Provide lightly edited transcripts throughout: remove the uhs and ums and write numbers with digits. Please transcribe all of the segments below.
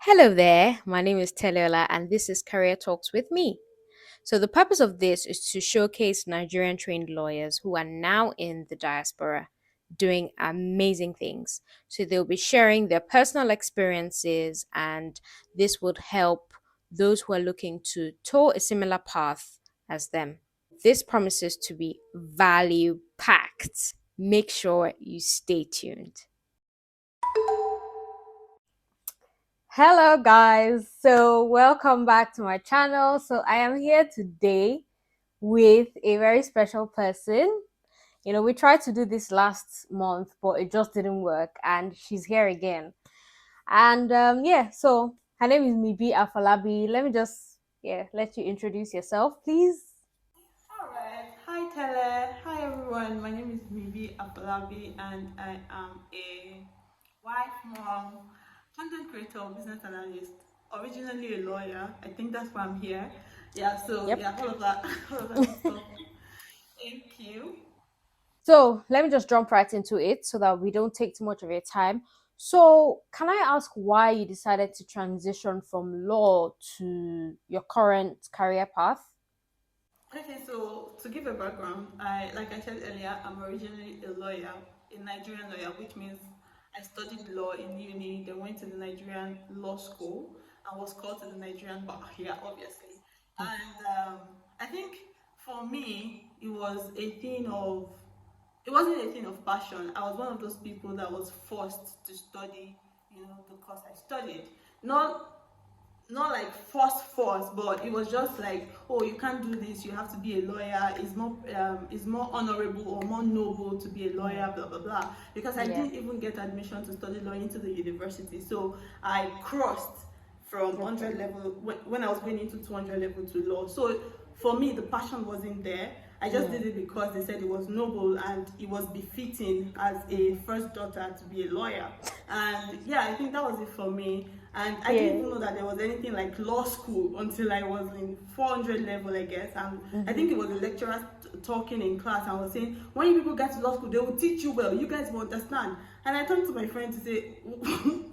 Hello there, my name is Teleola and this is Career Talks with me. So, the purpose of this is to showcase Nigerian trained lawyers who are now in the diaspora doing amazing things. So, they'll be sharing their personal experiences, and this would help those who are looking to tow a similar path as them. This promises to be value packed. Make sure you stay tuned. Hello guys, so welcome back to my channel. So I am here today with a very special person. We tried to do this last month, but it just didn't work, and she's here again. And so her name is Mibi Afolabi. Let me just let you introduce yourself, please. All right. Hi, Tele. Hi, everyone. My name is Mibi Afolabi, and I am a wife, mom, content creator, business analyst. Originally a lawyer. I think that's why I'm here. Yeah. So Yep. yeah, all of that, all of that good stuff. Thank you. So let me just jump right into it so that we don't take too much of your time. So, can I ask why you decided to transition from law to your current career path? Okay, so to give a background, like I said earlier, I'm originally a lawyer, a Nigerian lawyer, which means I studied law in uni, then went to the Nigerian law school and was called to the Nigerian bar here, obviously. And I think for me, it wasn't a thing of passion. I was one of those people that was forced to study, the course I studied. Not like force, but it was just like, oh, you can't do this, you have to be a lawyer. It's more honorable or more noble to be a lawyer, blah blah blah, because I Yeah. didn't even get admission to study law into the university. So I crossed from Okay. 100 level when I was going into 200 level to law. So for me, the passion wasn't there. I just Mm. did it because they said it was noble and it was befitting as a first daughter to be a lawyer. And yeah, I think that was it for me. And I didn't Yeah. even know that there was anything like law school until I was in 400 level, I guess. And I Mm-hmm. think it was the lecturer talking in class and was saying, when you people get to law school, they will teach you well. You guys will understand. And I turned to my friend to say,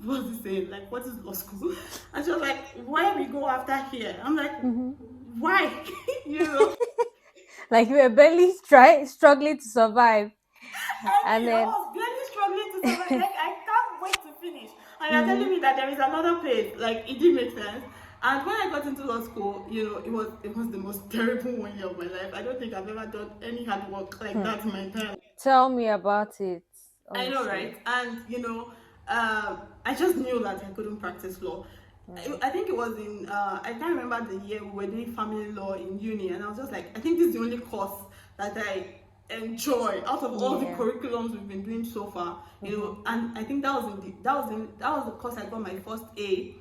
what's he saying? Like, what is law school? And she was like, why we go after here? I'm like, Mm-hmm. why? you know? Like you were barely struggling to survive, and I then. was really struggling to survive. Like, I can't wait to finish. And you're Mm-hmm. telling me that there is another place. Like, it didn't make sense. And when I got into law school, it was the most terrible 1 year of my life. I don't think I've ever done any hard work like Hmm. that in my entire life. Tell me about it, I know, honestly. right? And I just knew that I couldn't practice law. Mm. I think it was in I can't remember the year we were doing family law in uni, and I was just like, I think this is the only course that I enjoy out of all the Yeah. curriculums we've been doing so far. Mm-hmm. And I think that was the course I got my first A.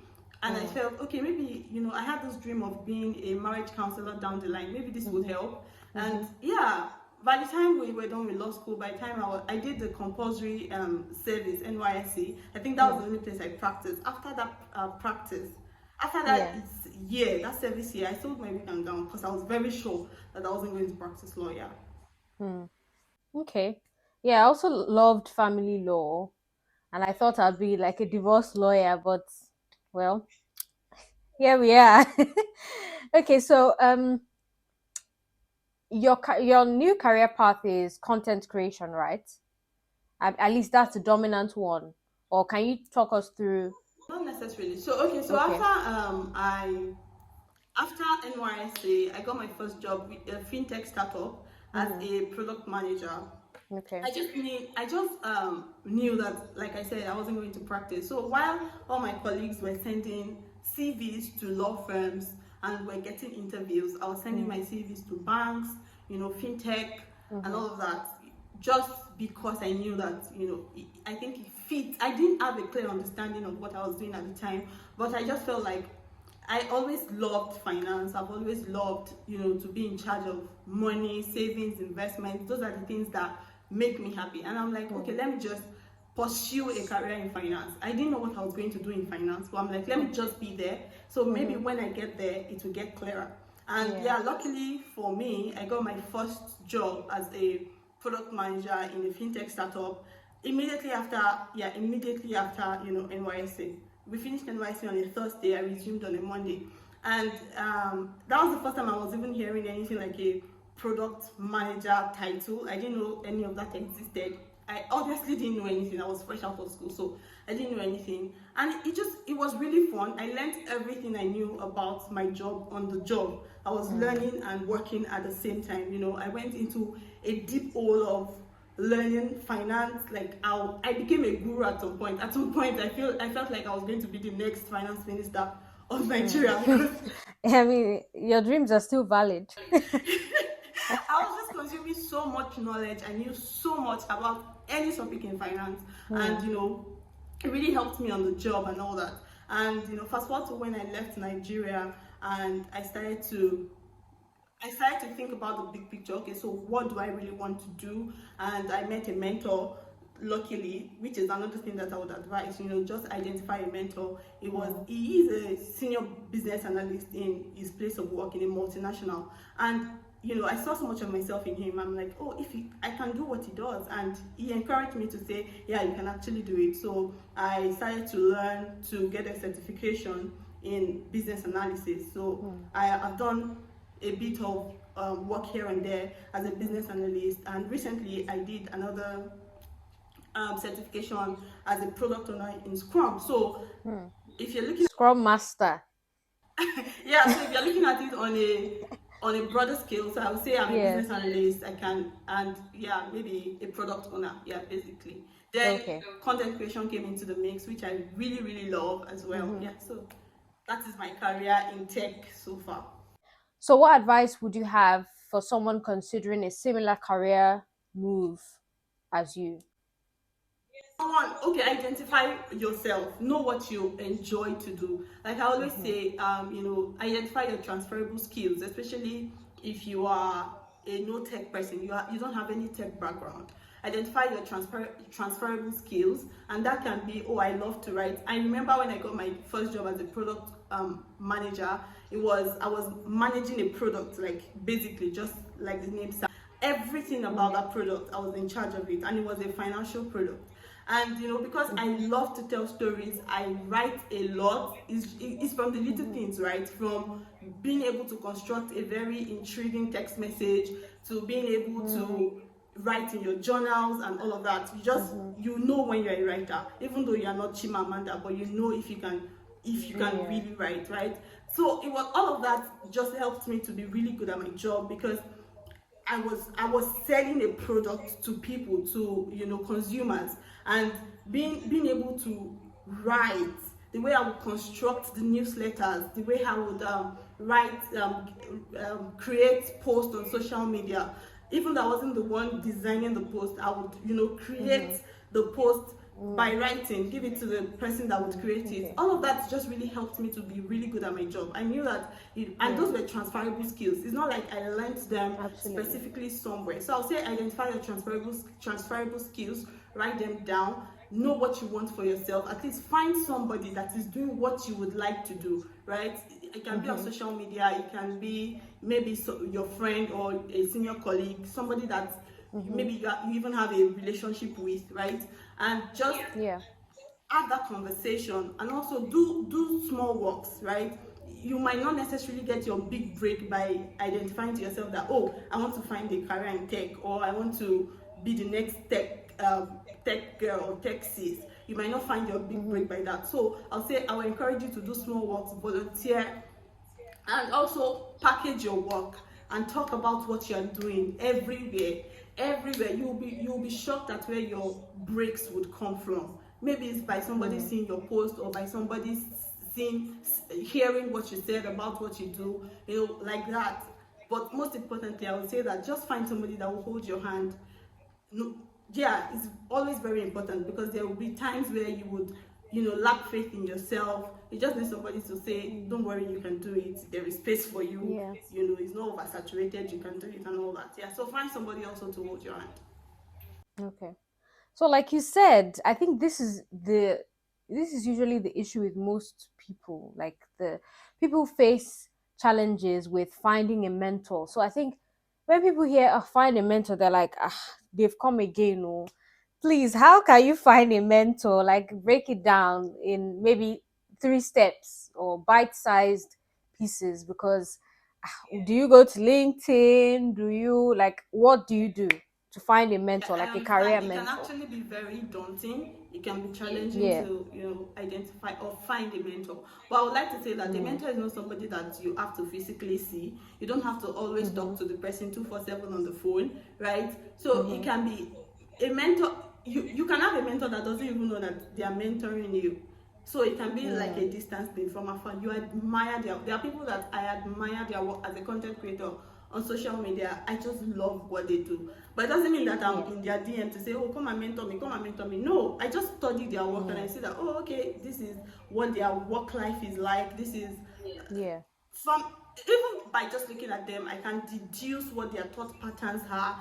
And I Mm. felt, okay, maybe, I had this dream of being a marriage counselor down the line. Maybe this would Mm-hmm. help. Mm-hmm. And yeah, by the time we were done with law school, by the time I did the compulsory service, NYSC, I think that was Mm. the only place I practiced. After that after Yeah. that service year, I sold my wig and gown because I was very sure that I wasn't going to practice law. Yeah. Mm. Okay. Yeah, I also loved family law, and I thought I'd be like a divorce lawyer, but well, here we are. Okay, so your new career path is content creation, right? At least that's the dominant one. Or can you talk us through? Not necessarily. So okay, so Okay. after NYSC, I got my first job with a fintech startup as Mm-hmm. a product manager. Okay. I just knew that, like I said, I wasn't going to practice. So while all my colleagues were sending CVs to law firms and were getting interviews, I was sending my CVs to banks, fintech, and Mm-hmm. all of that. Just because I knew that, I think it fits. I didn't have a clear understanding of what I was doing at the time, but I just felt like I always loved finance. I've always loved, to be in charge of money, savings, investments. Those are the things that make me happy. And I'm like, okay, Mm-hmm. let me just pursue a career in finance. I didn't know what I was going to do in finance, but I'm like, let me just be there. So maybe Mm-hmm. when I get there, it will get clearer. And Yeah. yeah, luckily for me, I got my first job as a product manager in a fintech startup immediately after, NYSC. we finished NYC on a Thursday. I resumed on a Monday, and that was the first time I was even hearing anything like a product manager title. I didn't know any of that existed. I obviously didn't know anything. I was fresh out of school, so I didn't know anything. And it was really fun. I learned everything I knew about my job on the job. I was learning and working at the same time. I went into a deep hole of learning finance. Like I became a guru at some point. At some point, I felt like I was going to be the next finance minister of Nigeria because I mean, your dreams are still valid. I was just consuming so much knowledge. I knew so much about any topic in finance, and it really helped me on the job and all that. And fast forward to when I left Nigeria, and I started to think about the big picture. Okay, so what do I really want to do? And I met a mentor, luckily, which is another thing that I would advise. Just identify a mentor. He is a senior business analyst in his place of work in a multinational, and I saw so much of myself in him. I'm like, oh, I can do what he does, and he encouraged me to say, yeah, you can actually do it. So I started to learn to get a certification in business analysis. So I've done a bit of work here and there as a business analyst, and recently I did another certification as a product owner in Scrum. So if you're looking Scrum Master. yeah, so if you're looking at it on a broader scale, so I would say I'm a business Yes. analyst. I can, and yeah, maybe a product owner. Yeah, basically. Then Okay. content creation came into the mix, which I really really love as well. Yeah, so that is my career in tech so far. So, what advice would you have for someone considering a similar career move as you? One, okay, identify yourself. Know what you enjoy to do. Like I always say, identify your transferable skills, especially if you are a no tech person. You don't have any tech background. Identify your transferable skills, and that can be, oh, I love to write. I remember when I got my first job as a product manager. I was managing a product, like basically just like the name sounds. Everything about that product, I was in charge of it, and it was a financial product. And because I love to tell stories, I write a lot. It's from the little things, right? From being able to construct a very intriguing text message to being able to write in your journals and all of that. You know when you're a writer, even though you're not Chimamanda, but you know if you can Yeah. really write, right? So it was all of that just helped me to be really good at my job, because I was selling a product to people, to consumers, and being able to write the way I would construct the newsletters, the way I would write, create posts on social media. Even though I wasn't the one designing the post, I would create the post by writing, give it to the person that would create it. Okay. All of that just really helped me to be really good at my job. I knew that, and Yeah. those were transferable skills. It's not like I learned them Absolutely. specifically somewhere. So I'll say identify your transferable skills, write them down, know what you want for yourself. At least find somebody that is doing what you would like to do, right? It can be on social media, it can be maybe your friend or a senior colleague, somebody that maybe you even have a relationship with, right? And just Yeah. have that conversation, and also do small works, right? You might not necessarily get your big break by identifying to yourself that, oh, I want to find a career in tech, or I want to be the next tech girl or tech sis. You might not find your big break by that. So I'll say I will encourage you to do small works, volunteer, and also package your work and talk about what you're doing everywhere. You'll be shocked at where your breaks would come from. Maybe it's by somebody seeing your post, or by somebody seeing hearing what you said about what you do, like that. But most importantly, I would say that just find somebody that will hold your hand. No, yeah, it's always very important, because there will be times where you would lack faith in yourself. You just need somebody to say, don't worry, you can do it, there is space for you. Yeah. It's not oversaturated, you can do it, and all that. Yeah, so find somebody also to hold your hand. Okay. So, like you said, I think this is usually the issue with most people. Like the people face challenges with finding a mentor. So I think when people hear find a mentor, they're like, they've come again. Oh, please, how can you find a mentor? Like break it down in maybe three steps or bite-sized pieces, because do you go to LinkedIn? Do you like, what do you do to find a mentor, I like a career understand it can mentor? actually be very daunting. It can be challenging Yeah. to, identify or find a mentor. But I would like to say that a Mm. mentor is not somebody that you have to physically see. You don't have to always Mm-hmm. talk to the person 247 on the phone, right? So it Mm-hmm. can be a mentor. You can have a mentor that doesn't even know that they are mentoring you. So it can be like Mm. a distance thing from afar. You admire there are people that I admire their work as a content creator on social media. I just love what they do. But it doesn't mean that I'm Yeah. in their DM to say, oh, come and mentor me, come and mentor me. No, I just study their work and I Mm. see that, oh, okay, this is what their work life is like. This is Yeah. from, even by just looking at them, I can deduce what their thought patterns are,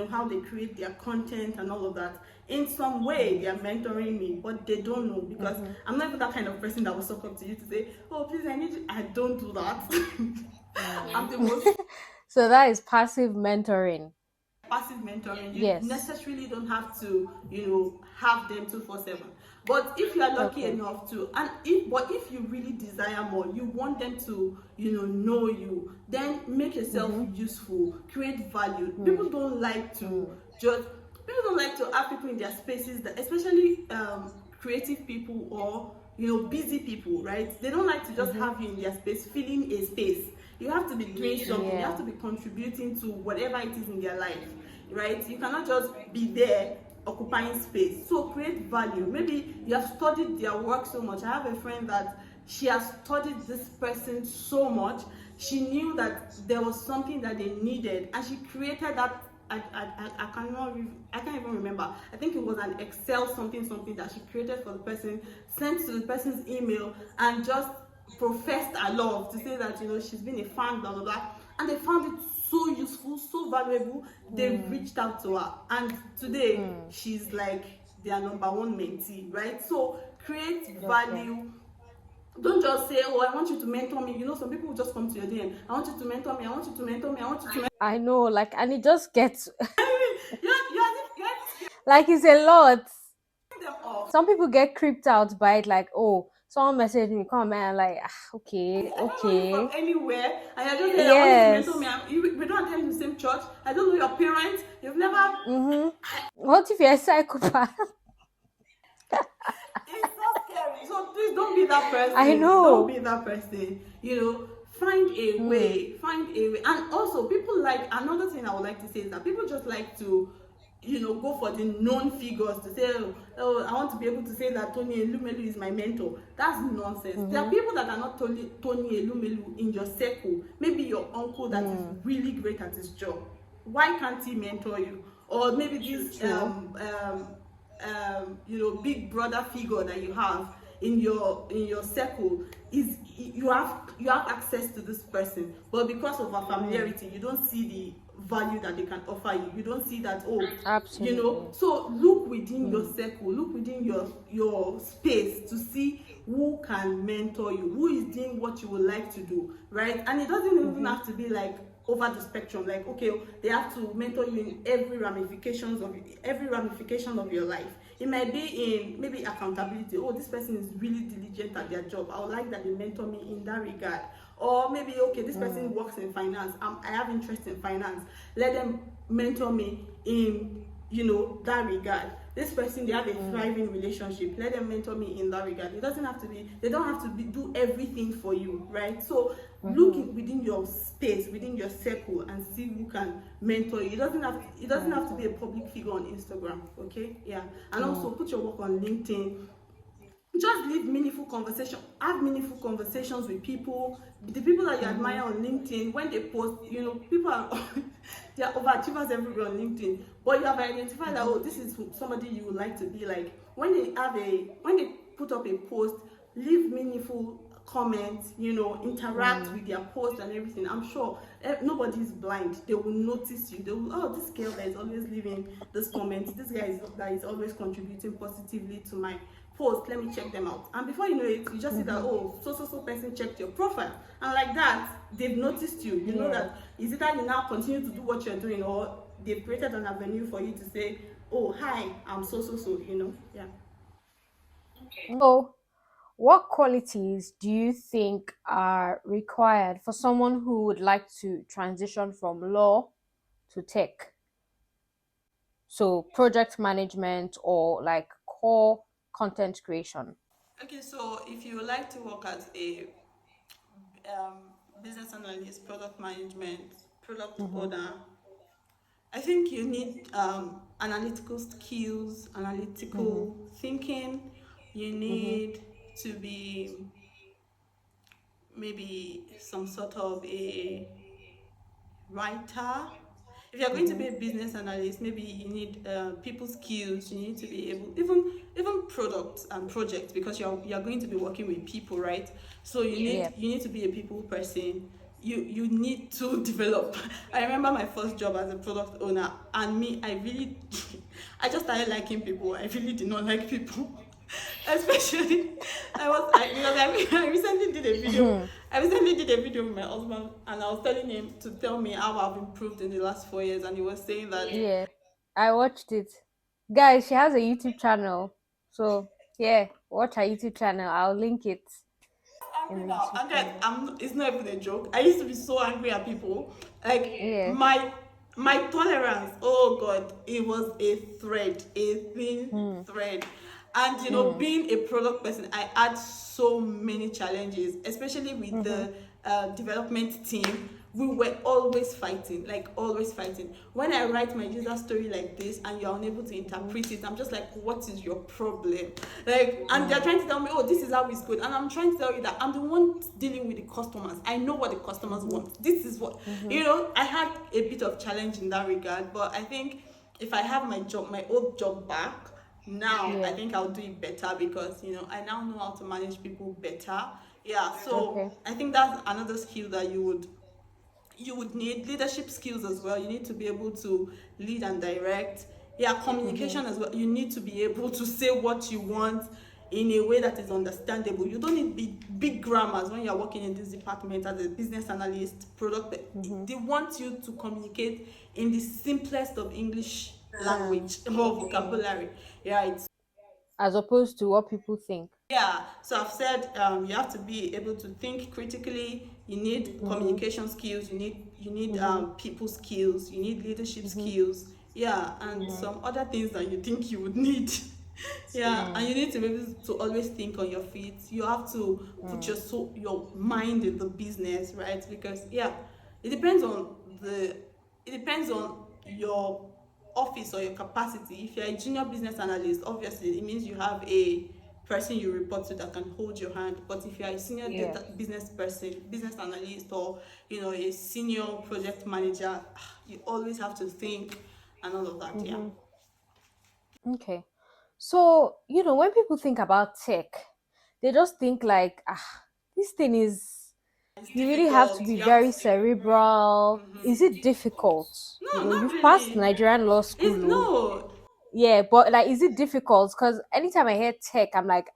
how they create their content and all of that. In some way they Mm. are mentoring me, but they don't know, because Mm-hmm. I'm not even that kind of person that will suck up to you to say, oh please, I need you. I don't do that. I'm the most So that is passive mentoring. passive mentoring. You Yes. necessarily don't have to, have them 247. But if you are lucky Okay. enough to, and if you really desire more, you want them to, know you, then make yourself Mm-hmm. useful, create value. Mm. To Mm. just people don't like to have people in their spaces, that especially creative people, or busy people, right? They don't like to just Mm-hmm. have you in their space filling a space. You have to be doing something. You have Yeah. to be contributing to whatever it is in their life, right? You cannot just be there occupying space. So create value. Maybe you have studied their work so much. I have a friend that she has studied this person so much. She knew that there was something that they needed, and she created that. I can't even remember. I think it was an Excel something that she created for the person, sent to the person's email, and just professed her love to say that she's been a fan, blah blah blah. And they found it so useful, so valuable. They Mm. reached out to her, and today Mm. she's like their number one mentee, right? So create Okay. value. Don't just say, oh, I want you to mentor me. Some people will just come to your DM. I want you to mentor me. I want you to mentor me. I want you to mentor I know, like, and it just gets me. You're like it's a lot. scaring them off. Some people get creeped out by it, like, oh, someone messaged me, come man, like, okay, I don't know you from okay, anywhere, and you're just saying, I want you to mentor me. yes. We don't attend the same church. I don't know your parents. You've never. Mm-hmm. What if you're a psychopath? It's so scary. So please don't be that I person. Don't know. be that person. Find a Mm. way. Find a way. And also, people like, another thing I would like to say is that people just like to, go for the known figures to say, oh, I want to be able to say that Tony Elumelu is my mentor. That's nonsense. There are Mm-hmm. people that are not Tony Elumelu in your circle. Maybe your uncle that is Mm. really great at his job. Why can't he mentor you? Or maybe this True. big brother figure that you have in your circle, is you have access to this person, but because of our Mm. familiarity, you don't see the value that they can offer you. You don't see that, oh, Absolutely. so look within your Mm. circle, look within your space to see who can mentor you, who is doing what you would like to do, right? And it doesn't even Mm-hmm. have to be like over the spectrum, like, okay, they have to mentor you in every ramification of your life. It might be in maybe accountability. Oh, this person is really diligent at their job, I would like that they mentor me in that regard. Or maybe, okay, this person Mm. works in finance, I have interest in finance, let them mentor me in that regard. This person, they have a Mm. thriving relationship, let them mentor me in that regard. They don't have to do everything for you, right? So look Mm-hmm. within your space, within your circle, and see who can mentor you. It doesn't have to be a public figure on Instagram, okay? Yeah. And also Mm. put your work on LinkedIn. Just have meaningful conversations with people, the people that you Mm-hmm. admire on LinkedIn. When they post, people are they are overachievers everywhere on LinkedIn, but you have identified that, Mm-hmm. oh, this is somebody you would like to be like. When they put up a post, leave meaningful comments, interact Mm. with their post and everything. I'm sure nobody is blind. They will notice you. They will, oh, this girl that is always leaving this comment, this guy that is always contributing positively to my post, let me check them out. And before you know it, you just see that, Mm-hmm. oh, so person checked your profile, and like that they've noticed you. You know Yeah. that is either you now continue to do what you're doing, or they've created an avenue for you to say, oh, hi, I'm so. Yeah. Oh. What qualities do you think are required for someone who would like to transition from law to tech? So, project management or like core content creation. Okay, so if you would like to work as a business analyst, product management, product Mm-hmm. owner, I think you need analytical skills, Mm-hmm. analytical thinking. You Mm-hmm. need to be maybe some sort of a writer. If you're going to Mm-hmm. be a business analyst, maybe you need people skills. You need to be able, even products and projects, because you're going to be working with people, right? So Yeah. you need to be a people person. You need to develop. I remember my first job as a product owner, and me, I really, I just started liking people. I really did not like people. Especially, because I recently did a video. I recently did a video with my husband, and I was telling him to tell me how I've improved in the last 4 years, and he was saying that Yeah. I watched it. Guys, she has a YouTube channel. So, yeah, watch her YouTube channel. I'll link it in angry the now. And guys, description. it's not even a joke. I used to be so angry at people. Like Yeah. my tolerance, oh god, it was a thread, a thin Hmm. thread. And Hmm. being a product person, I had so many challenges, especially with Mm-hmm. the development team. We were always fighting, like always fighting. When I write my user story like this and you're unable to Mm-hmm. interpret it, I'm just like, what is your problem? Like, and they're Hmm. trying to tell me, oh, this is how it's good. And I'm trying to tell you that I'm the one dealing with the customers. I know what the customers Mm-hmm. want. This is what, Mm-hmm. I had a bit of challenge in that regard, but I think if I have my old job back, now I Yeah. think I'll do it better because I now know how to manage people better. Yeah, Okay. so I think that's another skill that you would need leadership skills as well. You need to be able to lead and direct. Yeah, Mm-hmm. communication as well. You need to be able to say what you want in a way that is understandable. You don't need big grammars when you're working in this department as a business analyst, product. Mm-hmm. They want you to communicate in the simplest of English language Terms. or Okay. vocabulary. Yeah, As opposed to what people think. yeah, so I've said you have to be able to think critically. You need Mm-hmm. communication skills. You need Mm-hmm. people skills. You need leadership Mm-hmm. skills. Yeah, and Mm-hmm. some other things that you think you would need. Yeah, and Mm. you need to be able to always think on your feet. You have to put Mm. your mind in the business, right? Because yeah, it depends on the it depends on your office or your capacity. If you're a junior business analyst, obviously it means you have a person you report to that can hold your hand. But if you're a senior Yeah. data business person, business analyst, or a senior project manager, you always have to think and all of that. Yeah, Mm-hmm. Okay. So, when people think about tech, they just think like, this thing is, it's you really have to difficult. be You have very to. cerebral. Is it difficult? No, not You've passed really. Nigerian law school, It's oh. no. Yeah, but like, is it difficult? Because anytime I hear tech, I'm like,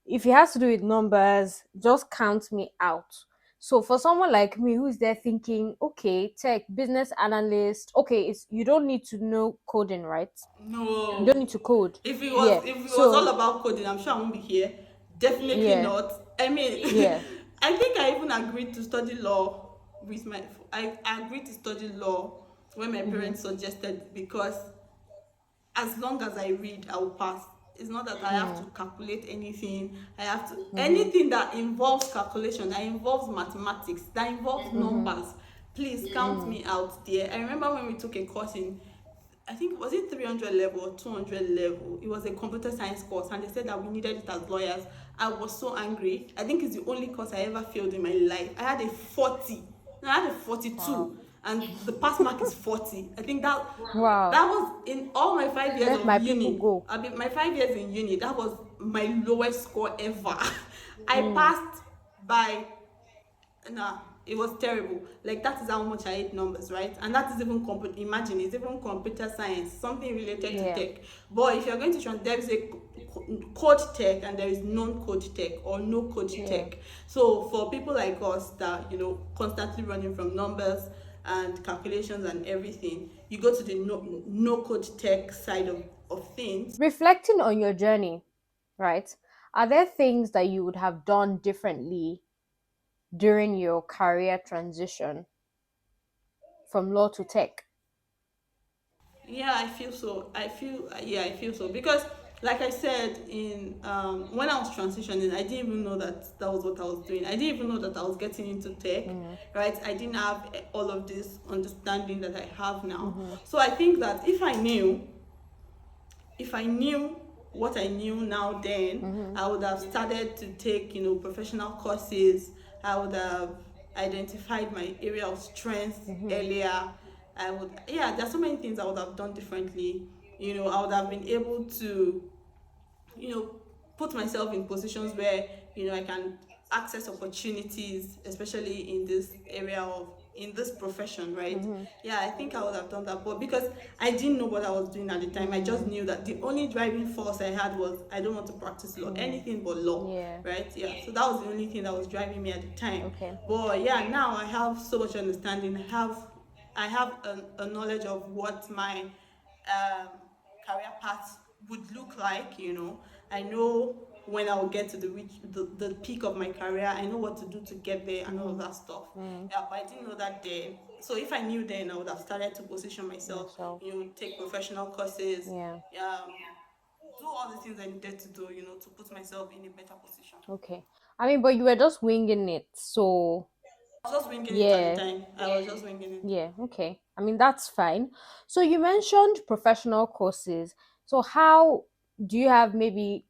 if it has to do with numbers, just count me out. So for someone like me who's there thinking, okay, tech, business analyst, okay, it's you don't need to know coding, right? You don't No. need to code. If it Yeah. was if it was all So about coding, I'm sure I won't be here. Definitely yeah, not. I mean, yeah. I think I even agreed to study law with my. I agreed to study law when my Mm-hmm. parents suggested, because as long as I read, I will pass. It's not that I have to Mm. calculate anything. I have to Mm-hmm. anything that involves calculation, that involves mathematics, that involves Mm-hmm. numbers. Please count Mm. me out there. I remember when we took a course in, I think, was it 300 level or 200 level? It was a computer science course, and they said that we needed it as lawyers. I was so angry. I think it's the only course I ever failed in my life. I had a 40. No, I had a Wow. 42, and the pass mark is 40. I think Wow. that was in all my 5 years Let of my people uni. go. I mean, my 5 years in uni, that was my lowest score ever. I Mm. passed by. Nah, it was terrible. Like, that is how much I hate numbers, right? And that is even imagine, it's even computer science, something related to Yeah. tech. But if you're going to there is a code tech and there is non-code tech or no code Yeah. tech. So for people like us that constantly running from numbers and calculations and everything, you go to the no code tech side of things. Reflecting on your journey, right? Are there things that you would have done differently during your career transition from law to tech? Yeah, I feel so. I feel so because, like I said, in when I was transitioning, I didn't even know that that was what I was doing. I didn't even know that I was getting into tech, Mm, right? I didn't have all of this understanding that I have now. mm-hmm, So I think that if I knew what I knew now then, mm-hmm, I would have started to take, professional courses. I would have identified my area of strength mm-hmm, earlier. Yeah, there's so many things I would have done differently. I would have been able to, you know, put myself in positions where, I can access opportunities, especially in this area of, in this profession, right? mm-hmm, Yeah, I think I would have done that. But because I didn't know what I was doing at the time, I just mm, knew that the only driving force I had was I don't want to practice law, mm. anything but law, Yeah. right? Yeah, so that was the only thing that was driving me at the time. Okay. But yeah, now I have so much understanding. I have a knowledge of what my um, career path would look like. I know when I'll get to the peak of my career. I know what to do to get there and all of Mm-hmm. that stuff. Mm. Yeah, but I didn't know that then. So if I knew then, I would have started to position myself, Yourself. take professional courses, Yeah. do all the things I needed to do, to put myself in a better position. Okay. I mean, but you were just winging it. So, I was just winging it at the yeah. time. I was just winging it. Yeah, okay. I mean, that's fine. So you mentioned professional courses. So how do you have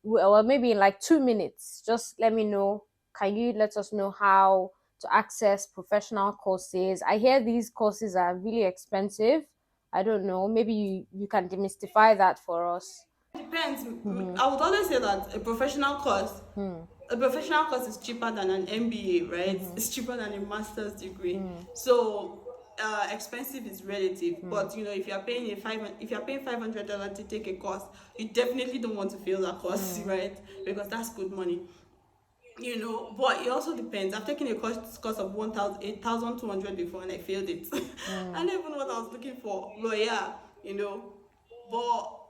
well, maybe in like 2 minutes, just let me know. Can you let us know how to access professional courses? I hear these courses are really expensive. I don't know. Maybe you can demystify that for us. Depends. Mm-hmm. I would always say that Hmm. a professional course is cheaper than an MBA, right? Mm-hmm. It's cheaper than a master's degree. Mm. So expensive is relative. Mm. But if you're paying $500 to take a course, you definitely don't want to fail that course, Mm. right? Because that's good money. But it also depends. I've taken a course of 1,800 before and I failed it. I Mm. don't even know what I was looking for. But yeah, but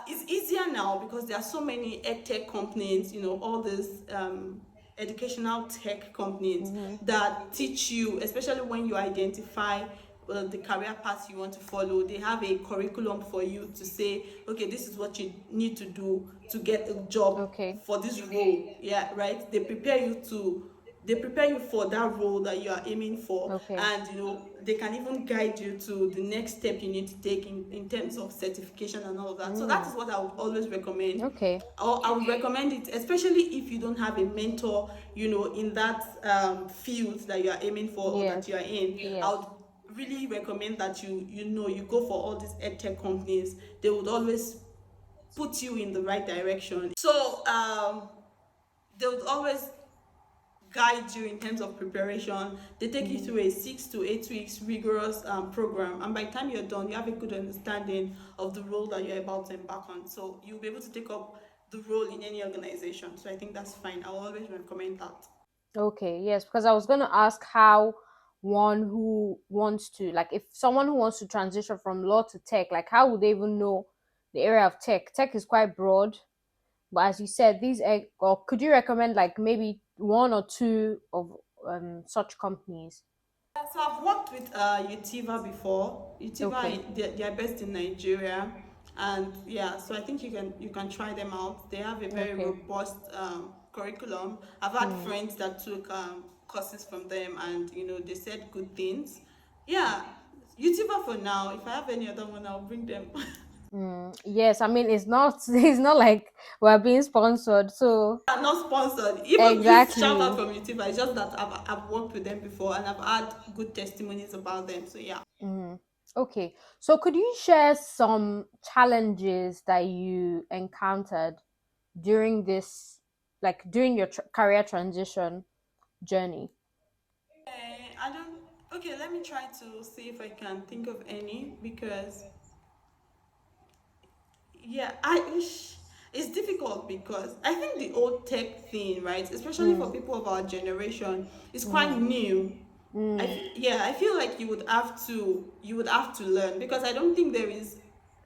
it's easier now because there are so many ed tech companies, all these educational tech companies Mm-hmm. that teach you, especially when you identify the career path you want to follow. They have a curriculum for you to say, okay, this is what you need to do to get a job Okay. for this role. Yeah, right. They prepare you for that role that you are aiming for, Okay. and they can even guide you to the next step you need to take in terms of certification and all of that. So that Mm. is what I would always recommend. Okay. I would recommend it, especially if you don't have a mentor, in that field that you are aiming for or that you are Yes. in. I Yes. would really recommend that you go for all these edtech companies. They would always put you in the right direction. So they would always guide you in terms of preparation. They take you Mm-hmm. through a 6 to 8 weeks rigorous program, and by the time you're done, you have a good understanding of the role that you're about to embark on. So you'll be able to take up the role in any organization. So I think that's fine. I'll always recommend that. Okay, yes, because I was going to ask how one who wants to, like, if someone who wants to transition from law to tech, like, how would they even know the area of tech? Tech is quite broad, but as you said, or could you recommend, like, maybe one or two of such companies? So I've worked with Utiva before. Okay. Utiva, they're based in Nigeria, and yeah, so I think you can try them out. They have a very Okay. robust curriculum. I've had Hmm. friends that took courses from them, and they said good things. Yeah, Utiva for now. If I have any other one, I'll bring them. Yes, I mean, it's not it's not like we're being sponsored, so I'm not sponsored. Even if shout out exactly. from Utiva, it's just that I've worked with them before and I've had good testimonies about them. So yeah. Mhm. Okay. So could you share some challenges that you encountered during during your career transition journey? I don't. Okay, let me try to see if I can think of any because yeah, it's difficult because I think the old tech thing, right, especially for Mm, people of our generation, is quite mm-hmm, new. mm, Yeah, I feel like you would have to learn because I don't think there is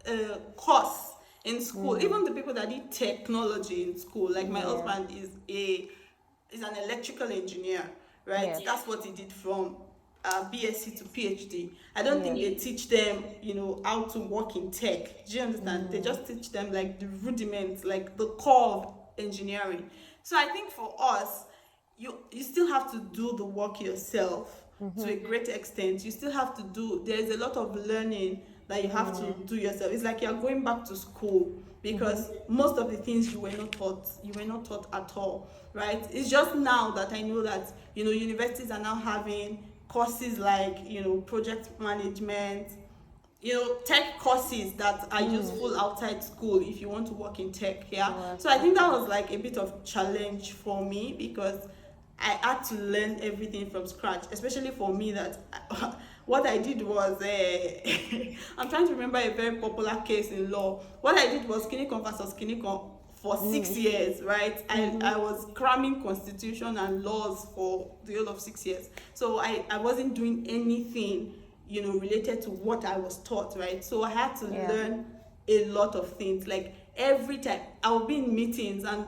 a course in school, Mm. even the people that did technology in school, like my Yeah. husband is an electrical engineer, right? Yes. That's what he did from BSc to PhD. I don't think Yes. they teach them, how to work in tech. Do you understand? They Mm. just teach them like the rudiments, like the core of engineering. So I think for us, you still have to do the work yourself to Mm-hmm. a great extent. You still have to do, there's a lot of learning that you have to Mm. do yourself. It's like you're going back to school, Mm-hmm. because most of the things you were not taught at all, right? It's just now that I know that, universities are now having courses like, project management, tech courses that are Mm. useful outside school if you want to work in tech. Yeah, Work. so I think that Okay. was like a bit of challenge for me, because I had to learn everything from scratch, especially for me that what I did was I'm trying to remember a very popular case in law. What I did was Kinikon versus Kinikon for six Mm. years, right? I, Mm-hmm. I was cramming constitution and laws for the whole of 6 years. So I wasn't doing anything, related to what I was taught, right? So I had to Yeah. learn a lot of things. Like every time I'll be in meetings, and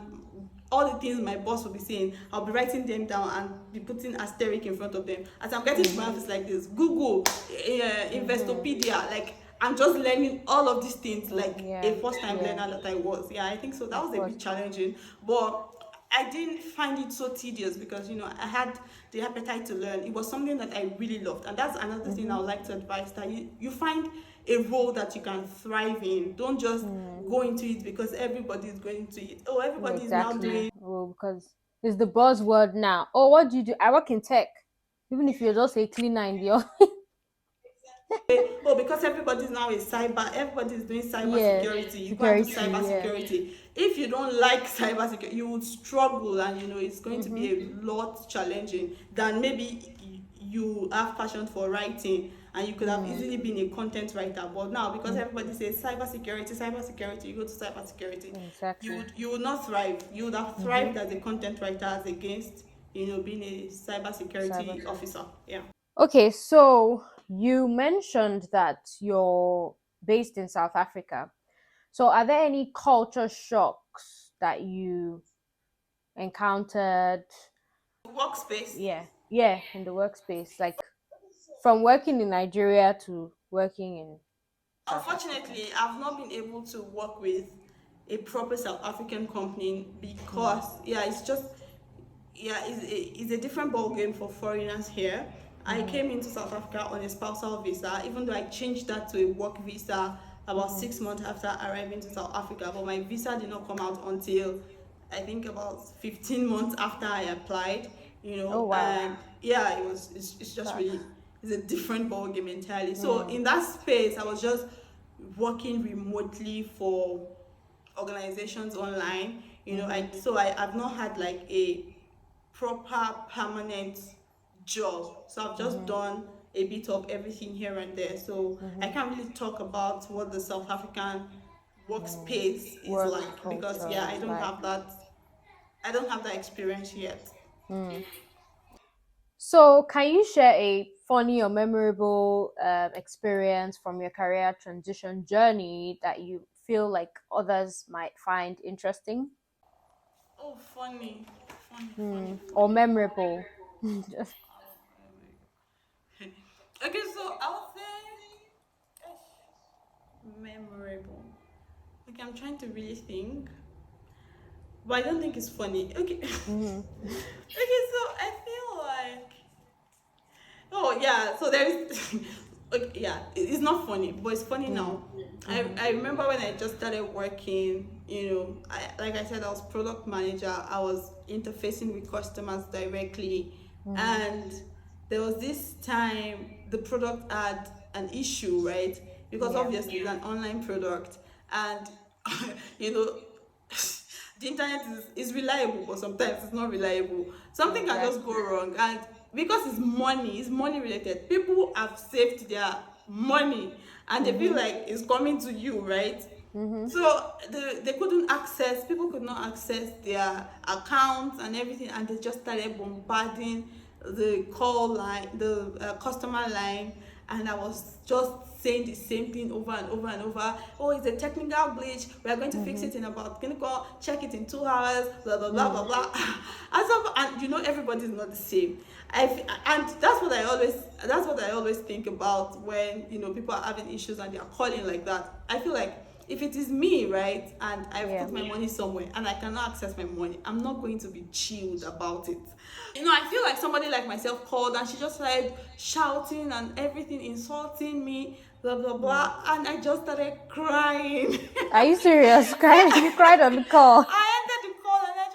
all the things my boss will be saying, I'll be writing them down and be putting asterisk in front of them. As I'm getting to my Mm-hmm. office like this, Google, Mm-hmm. Investopedia, like I'm just learning all of these things like Yeah. a first time Yeah. learner that I was. Yeah, I think so. That Of was a course. bit challenging, but I didn't find it so tedious, because I had the appetite to learn. It was something that I really loved, and that's another thing I Mm-hmm. would like to advise, that you find a role that you can thrive in. Don't just Mm. go into it because everybody is going to it. Oh, Yeah, everybody is now exactly. doing. Well, because it's the buzzword now. Oh, what do you do? I work in tech. Even if you're just a cleaner in the Oh, because everybody's now a cyber, everybody's doing cyber yeah, security, you go and do security. cyber Yeah. security. If you don't like cyber security, you would struggle, and it's going to Mm-hmm. be a lot challenging than maybe you have passion for writing, and you could have Mm. easily been a content writer. But now, because Mm. everybody says cyber security, you go to cyber security, Exactly. you would not thrive. You would have Mm-hmm. thrived as a content writer, as against being a cyber Cyber. security officer. Yeah. Okay, so you mentioned that you're based in South Africa. So are there any culture shocks that you encountered? Workspace. Yeah, yeah, in the workspace, like from working in Nigeria to working in South Africa. Unfortunately, I've not been able to work with a proper South African company, Mm. because yeah, it's a different ball game for foreigners here. I Mm-hmm. came into South Africa on a spousal visa, even though I changed that to a work visa about Mm-hmm. 6 months after arriving to South Africa. But my visa did not come out until I think about 15 months after I applied. Oh wow. And yeah, it's just That's really, it's a different ball game entirely. So mm. in that space, I was just working remotely for organizations online. Mm-hmm. I've not had like a proper permanent job. So I've just Mm-hmm. done a bit of everything here and there. So I Mm-hmm. can't really talk about what the South African Mm. workspace is Work like, because culture yeah, is like. I don't have that experience yet. Mm. So, can you share a funny or memorable experience from your career transition journey that you feel like others might find interesting? Oh, funny, funny, funny, Hmm. Or funny. memorable? Just- Okay, so I'll say memorable. Okay, I'm trying to really think, but I don't think it's funny. Okay, okay, Mhm. so I feel like, oh yeah, so there's okay, yeah, it's not funny, but it's funny Mm. now. Mhm. I remember when I just started working, like I said, I was product manager. I was interfacing with customers directly, Mhm. and there was this time the product had an issue, right? Because Yeah. obviously it's an online product, and you know the internet is reliable, but sometimes it's not reliable. Something can just go Exactly. wrong, and because it's money related, people have saved their money, and they feel Mhm. like it's coming to you, right? Mhm. So they couldn't access, people could not access their accounts and everything, and they just started bombarding the call line, the customer line, and I was just saying the same thing over and over and over. Oh, it's a technical glitch. We are going to fix it in about, can you go check it in 2 hours? Blah blah blah blah blah. And everybody's not the same. And that's what I always think about when people are having issues and they are calling like that. I feel like if it is me, right, and I've Yeah. put my money somewhere and I cannot access my money, I'm not going to be chilled about it. I feel like somebody like myself called and she just started shouting and everything, insulting me, blah blah blah, and I just started crying. Are you serious? Cried? You cried on the call? I ended the call and I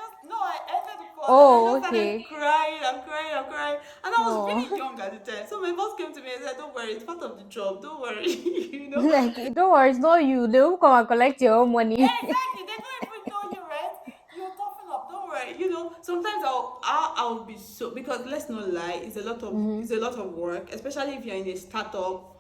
ended the call and I Oh, just started okay. crying. I'm crying, I'm crying. And I was really Oh, young at the time. So my boss came to me and said, "Don't worry, it's part of the job. Don't worry." you know. like don't worry, it's not you. They will come and collect your own money. Exactly. They don't even know you, right? You're toughen up. Don't worry. Sometimes I'll be so, because let's not lie, it's a lot of work, especially if you're in a startup.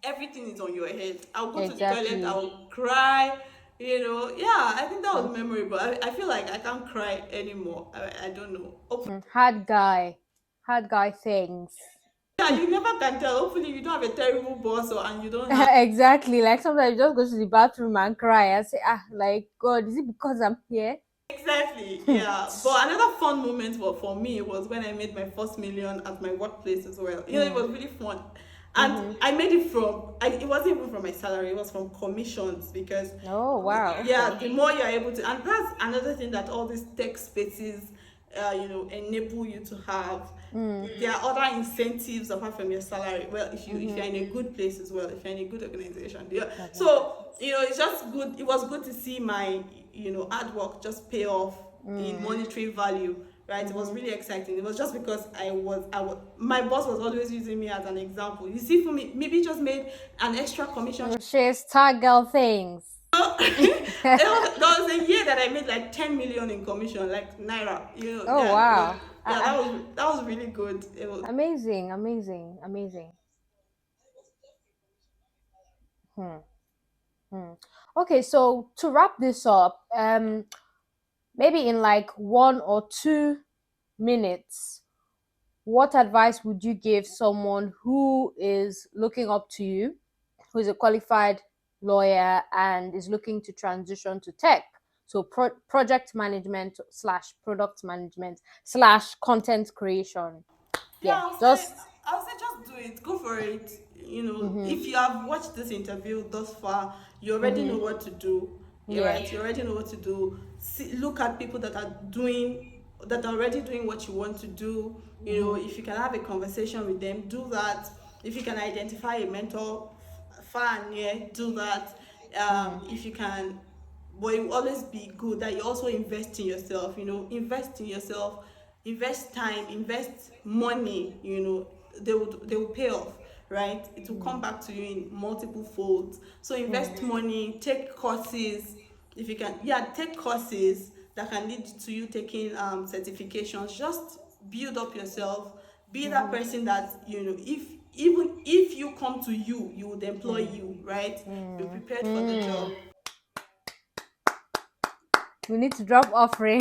Everything is on your head. I'll go to the toilet. Exactly. I'll cry. Yeah. I think that was memorable. I feel like I can't cry anymore. I don't know. Hard guy. Hard guy things. Yeah, you never can tell. Hopefully, you don't have a terrible boss and you don't have. Exactly. Like sometimes you just go to the bathroom and cry and say, like God, is it because I'm here? Exactly, yeah. But another fun moment for me was when I made my first million at my workplace as well. It was really fun. And I made it it wasn't even from my salary, it was from commissions because, Oh wow, yeah, okay. the more you're able to, and that's another thing that all these tech spaces, enable you to have. There are other incentives apart from your salary. Well, if you're in a good place as well, if you're in a good organization, yeah. Okay. So it's just good. It was good to see my hard work just pay off in monetary value. Right, it was really exciting. It was just because my boss was always using me as an example. You see, for me, maybe just made an extra commission. She's star girl things. There was a year that I made like 10 million in commission, like naira. Oh Yeah, wow. yeah, that was really good. It was. Amazing, amazing, amazing. Hmm. Hmm. Okay, so to wrap this up, maybe in like 1 or 2 minutes, what advice would you give someone who is looking up to you, who is a qualified lawyer and is looking to transition to tech? So project management slash product management slash content creation. Yeah, Yeah, just I'll say just do it. Go for it. mm-hmm, If you have watched this interview thus far, you already know mm-hmm, what to do. You're yeah, right. You already know what to do. Look at people that are already doing what you want to do. If you can have a conversation with them, do that. If you can identify a mentor far and near, do that. If you can, but it will always be good that you also invest in yourself. Invest in yourself, invest time, invest money. They will pay off, right? It will come back to you in multiple folds. So invest money, take courses. If you can, yeah, take courses that can lead to you taking certifications. Just build up yourself, be that person that, if even if you come to you would employ you, right? Be prepared for the job. we need to drop offering.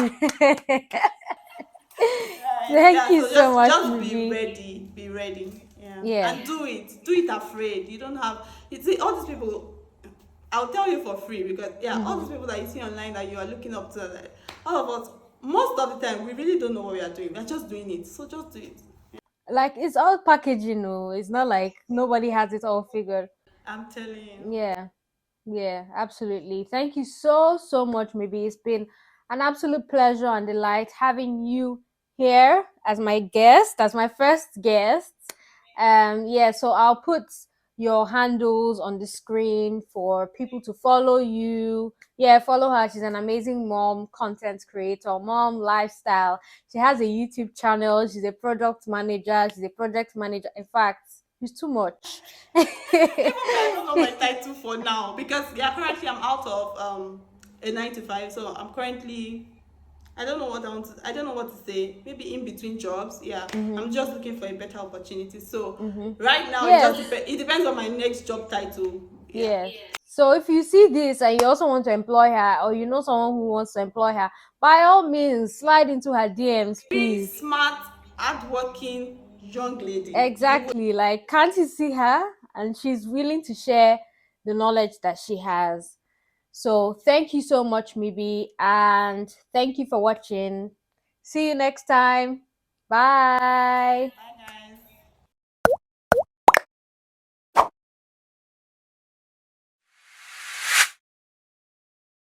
Right. Thank Yeah, you so so just much, just be Mibi. ready. Be ready. Yeah. Yeah. And do it afraid. You don't have you see all these people. I'll tell you for free because, yeah, all these people that you see online that you are looking up to, like, all of us, most of the time we really don't know what we are doing. We're just doing it. So just do it. Like it's all packaging, no. It's not like nobody has it all figured. I'm telling you. Yeah. Yeah, absolutely. Thank you so, so much, Maybe. It's been an absolute pleasure and delight having you here as my guest, as my first guest. Yeah, so I'll put your handles on the screen for people to follow you. Yeah, follow her. She's an amazing mom, content creator, mom, lifestyle. She has a YouTube channel. She's a product manager. She's a project manager. In fact, she's too much. Even me, I don't know my title for now because, yeah, currently I'm out of a 9 to 5, so I'm currently, I don't know what to say. Maybe in between jobs. Yeah, I'm just looking for a better opportunity. So right now Yes. it depends on my next job title. Yeah. Yes. So if you see this and you also want to employ her, or you know someone who wants to employ her, by all means, slide into her DMs, Be please. smart, hardworking, young lady. You would. Exactly. Like, can't you see her? And she's willing to share the knowledge that she has. So, thank you so much, Mibi. And thank you for watching. See you next time. Bye.